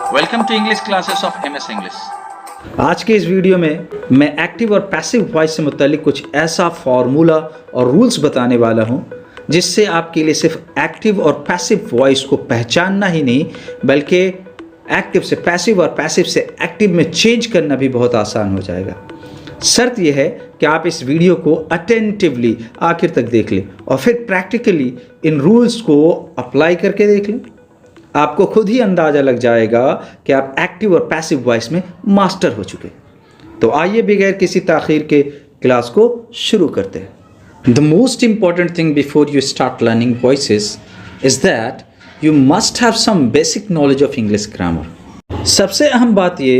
Welcome to English classes of MS English. आज के इस वीडियो में मैं एक्टिव और पैसिव वॉइस से मुतालिक कुछ ऐसा फार्मूला और रूल्स बताने वाला हूं जिससे आपके लिए सिर्फ एक्टिव और पैसिव वॉइस को पहचानना ही नहीं बल्कि एक्टिव से पैसिव और पैसिव से एक्टिव में चेंज करना भी बहुत आसान हो जाएगा। शर्त यह है कि आप इस वीडियो को अटेंटिवली आखिर तक देख लें और फिर प्रैक्टिकली इन रूल्स को अप्लाई करके देख लें। आपको खुद ही अंदाज़ा लग जाएगा कि आप एक्टिव और पैसिव वॉइस में मास्टर हो चुके। तो आइए बगैर किसी ताख़ीर के क्लास को शुरू करते हैं। The most important thing before you start learning voices is that you must have some basic knowledge of English grammar. सबसे अहम बात ये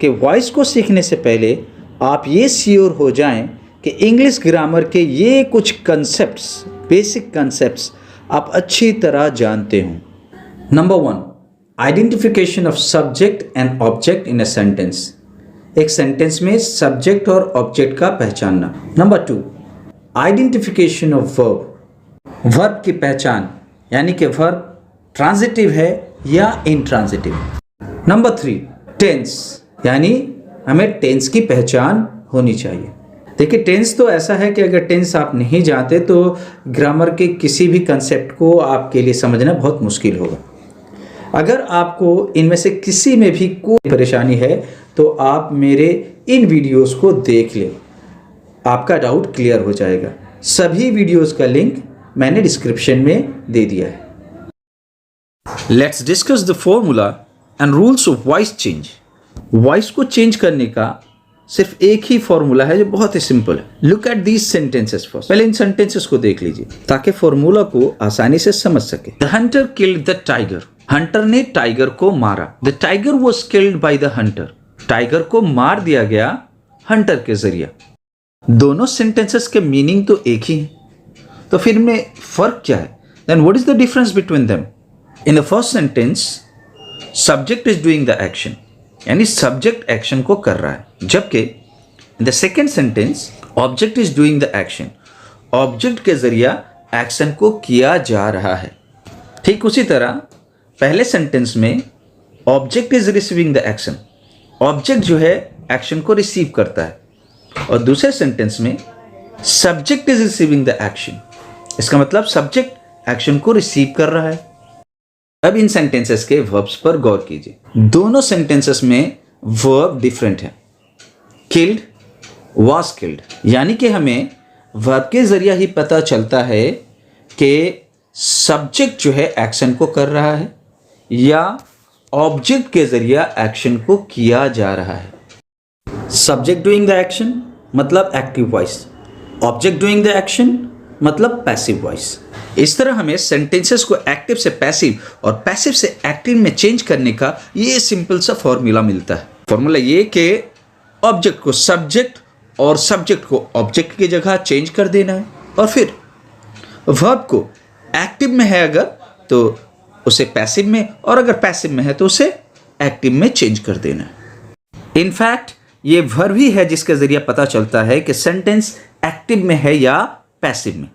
कि वॉइस को सीखने से पहले आप ये श्योर हो जाएं कि इंग्लिश ग्रामर के ये कुछ कंसेप्ट्स, बेसिक कंसेप्ट्स आप अच्छी तरह जानते हों। Number 1, identification of subject and object in a sentence. एक सेंटेंस में सब्जेक्ट और ऑब्जेक्ट का पहचानना। Number 2, identification of verb. Verb की पहचान, यानी कि वर्ब ट्रांजिटिव है या इंट्रांजिटिव। नंबर 3, टेंस, यानी हमें टेंस की पहचान होनी चाहिए। देखिए, टेंस तो ऐसा है कि अगर टेंस आप नहीं जानते तो ग्रामर के किसी भी कंसेप्ट को आपके लिए समझना बहुत मुश्किल होगा। अगर आपको इनमें से किसी में भी कोई परेशानी है तो आप मेरे इन वीडियोस को देख लें, आपका डाउट क्लियर हो जाएगा। सभी वीडियोस का लिंक मैंने डिस्क्रिप्शन में दे दिया है। Let's discuss the formula and rules of voice change. Voice को चेंज करने का सिर्फ एक ही फॉर्मूला है जो बहुत ही सिंपल है। Look at these sentences first. पहले इन सेंटेंसेस को देख लीजिए ताकि फॉर्मूला को आसानी से समझ सके। The Hunter killed the tiger. Hunter ने टाइगर को मारा। The tiger was killed by the Hunter. Tiger को मार दिया गया हंटर के जरिए। दोनों सेंटेंसेस के मीनिंग तो एक ही है, तो फिर में फर्क क्या है? Then what is the difference between them? In the first sentence subject is doing the action, यानी सब्जेक्ट एक्शन को कर रहा है, जबकि in the second sentence object is doing the action, object के जरिए एक्शन को किया जा रहा है। ठीक उसी तरह पहले सेंटेंस में object is receiving the action, object जो है एक्शन को रिसीव करता है, और दूसरे सेंटेंस में subject is receiving the action, इसका मतलब सब्जेक्ट एक्शन को रिसीव कर रहा है। अब इन सेंटेंसेस के वर्ब्स पर गौर कीजिए। दोनों सेंटेंसेस में वर्ब डिफरेंट है। किल्ड, वाज किल्ड, यानी कि हमें वर्ब के जरिए ही पता चलता है कि सब्जेक्ट जो है एक्शन को कर रहा है या ऑब्जेक्ट के जरिए एक्शन को किया जा रहा है। सब्जेक्ट डूइंग द एक्शन मतलब active voice, object doing the action मतलब पैसिव वॉइस। इस तरह हमें सेंटेंसेस को एक्टिव से पैसिव और पैसिव से एक्टिव में चेंज करने का ये सिंपल सा फॉर्मूला मिलता है। फॉर्मूला ये कि ऑब्जेक्ट को सब्जेक्ट और सब्जेक्ट को ऑब्जेक्ट की जगह चेंज कर देना है, और फिर वर्ब को एक्टिव में है अगर तो उसे पैसिव में, और अगर पैसिव में है तो उसे एक्टिव में चेंज कर देना है। इनफैक्ट ये वर्ब ही है जिसके जरिए पता चलता है कि सेंटेंस एक्टिव में है या पैसिव में।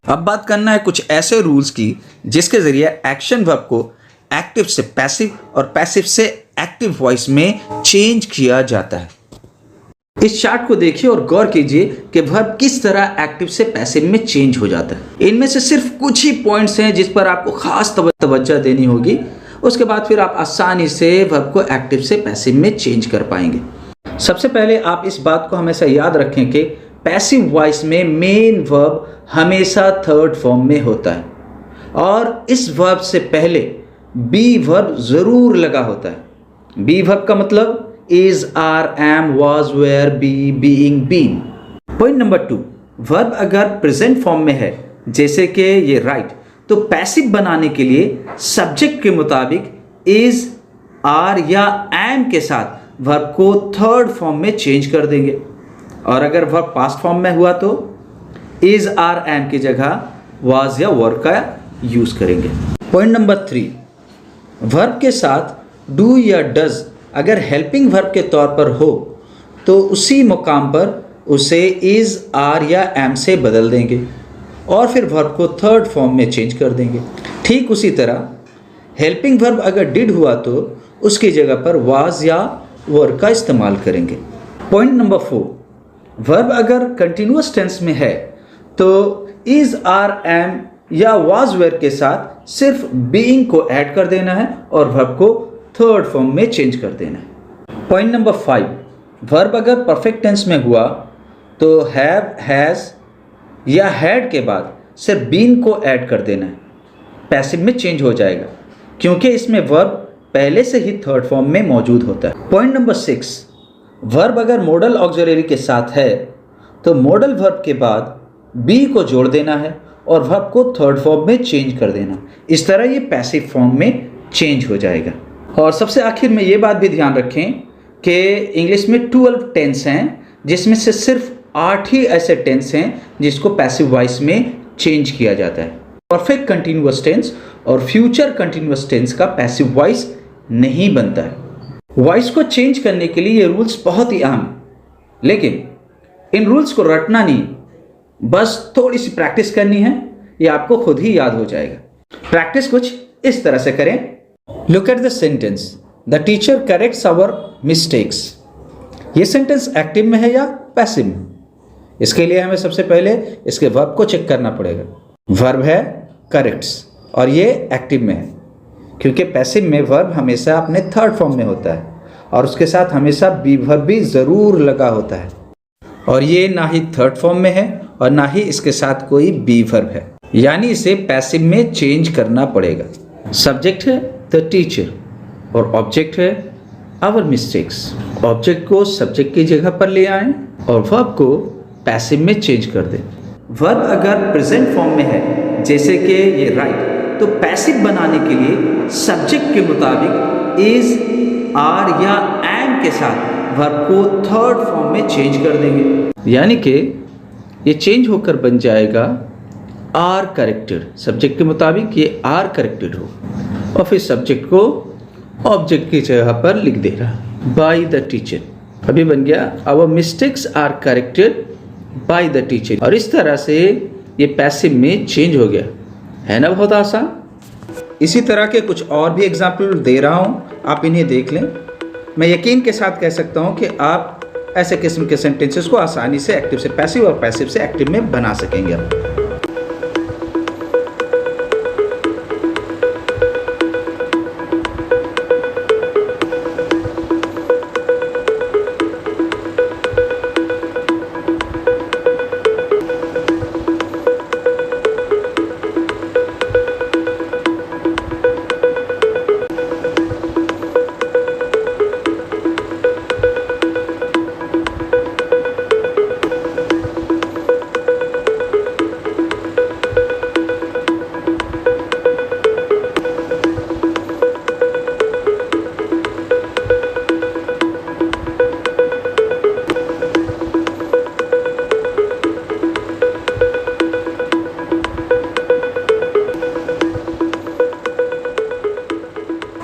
अब बात करना है कुछ ऐसे रूल्स की जिसके जरिए एक्शन वर्ब को एक्टिव से पैसिव और पैसिव से एक्टिव वॉइस में चेंज किया जाता है। इस चार्ट को देखिए और गौर कीजिए कि वर्ब किस तरह एक्टिव से पैसिव में चेंज हो जाता है। इनमें से सिर्फ कुछ ही पॉइंट्स हैं जिस पर आपको खास तवज्जो देनी होगी, उसके बाद फिर आप आसानी से वर्ब को एक्टिव से पैसिव में चेंज कर पाएंगे। सबसे पहले आप इस बात को हमेशा याद रखें कि पैसिव वॉइस में मेन वर्ब हमेशा थर्ड फॉर्म में होता है, और इस वर्ब से पहले बी वर्ब जरूर लगा होता है। बी वर्ब का मतलब is, are, am, was, were, be, being, been। Point number 2, verb अगर प्रेजेंट फॉर्म में है जैसे कि ये राइट, तो पैसिव बनाने के लिए सब्जेक्ट के मुताबिक is, are या am के साथ वर्ब को थर्ड फॉर्म में चेंज कर देंगे, और अगर वर्ब पास्ट फॉर्म में हुआ तो is, are, am की जगह was या were का यूज करेंगे। पॉइंट नंबर 3, वर्ब के साथ do या does अगर हेल्पिंग वर्ब के तौर पर हो तो उसी मुकाम पर उसे इज, आर या एम से बदल देंगे और फिर वर्ब को थर्ड फॉर्म में चेंज कर देंगे। ठीक उसी तरह हेल्पिंग वर्ब अगर डिड हुआ तो उसकी जगह पर वाज या वर का इस्तेमाल करेंगे। पॉइंट नंबर 4, वर्ब अगर कंटिन्यूअस टेंस में है तो इज, आर, एम या वाज वेयर के साथ सिर्फ बीइंग को ऐड कर देना है और वर्ब को थर्ड फॉर्म में चेंज कर देना है। पॉइंट नंबर 5, वर्ब अगर परफेक्ट टेंस में हुआ तो हैव, हैज़ या हैड के बाद सिर्फ बीन को ऐड कर देना है, पैसिव में चेंज हो जाएगा क्योंकि इसमें वर्ब पहले से ही थर्ड फॉर्म में मौजूद होता है। पॉइंट नंबर 6, वर्ब अगर मॉडल ऑक्सिलरी के साथ है तो मॉडल वर्ब के बाद बी को जोड़ देना है और वर्ब को थर्ड फॉर्म में चेंज कर देना। इस तरह ये पैसिव फॉर्म में चेंज हो जाएगा। और सबसे आखिर में ये बात भी ध्यान रखें कि इंग्लिश में 12 टेंस हैं जिसमें से सिर्फ 8 ही ऐसे टेंस हैं जिसको पैसिव वॉइस में चेंज किया जाता है। परफेक्ट कंटिन्यूअस टेंस और फ्यूचर कंटिन्यूअस टेंस का पैसिव वॉइस नहीं बनता है। वॉइस को चेंज करने के लिए ये रूल्स बहुत ही अहम, लेकिन इन रूल्स को रटना नहीं, बस थोड़ी सी प्रैक्टिस करनी है, ये आपको खुद ही याद हो जाएगा। प्रैक्टिस कुछ इस तरह से करें। Look at the sentence, the teacher corrects our mistakes. ये सेंटेंस एक्टिव में है या पैसिव में? इसके लिए हमें सबसे पहले इसके वर्ब को चेक करना पड़ेगा। वर्ब है करेक्ट्स और ये एक्टिव में है क्योंकि पैसिव में वर्ब हमेशा अपने थर्ड फॉर्म में होता है और उसके साथ हमेशा बी वर्ब भी ज़रूर लगा होता है, और ये ना ही थर्ड फॉर्म में है और ना ही इसके साथ कोई बी वर्ब है, यानी इसे पैसिव में चेंज करना पड़ेगा। सब्जेक्ट है द टीचर और ऑब्जेक्ट है आवर मिस्टेक्स। ऑब्जेक्ट को सब्जेक्ट की जगह पर ले आएं और वर्ब को पैसिव में चेंज कर दें। वर्ब अगर प्रेजेंट फॉर्म में है जैसे कि ये राइट, तो पैसिव बनाने के लिए सब्जेक्ट के मुताबिक इज, आर या एम के साथ वर्ब को थर्ड फॉर्म में चेंज कर देंगे, यानी कि ये चेंज होकर बन जाएगा आर करेक्टेड। सब्जेक्ट के मुताबिक ये आर करेक्टेड हो और फिर सब्जेक्ट को ऑब्जेक्ट की जगह पर लिख दे रहा बाय द टीचर। अभी बन गया our mistakes are corrected by the teacher, और इस तरह से ये पैसिव में चेंज हो गया। है ना बहुत आसान। इसी तरह के कुछ और भी एग्जाम्पल दे रहा हूँ, आप इन्हें देख लें। मैं यकीन के साथ कह सकता हूँ कि आप ऐसे किस्म के सेंटेंसेस को आसानी से एक्टिव से पैसिव और पैसिव से एक्टिव में बना सकेंगे।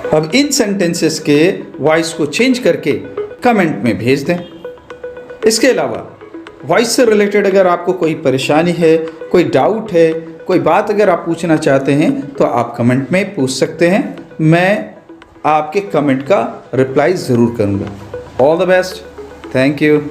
अब इन सेंटेंसेस के वॉइस को चेंज करके कमेंट में भेज दें। इसके अलावा वॉइस से रिलेटेड अगर आपको कोई परेशानी है, कोई डाउट है, कोई बात अगर आप पूछना चाहते हैं तो आप कमेंट में पूछ सकते हैं। मैं आपके कमेंट का रिप्लाई ज़रूर करूँगा। All the best, thank you.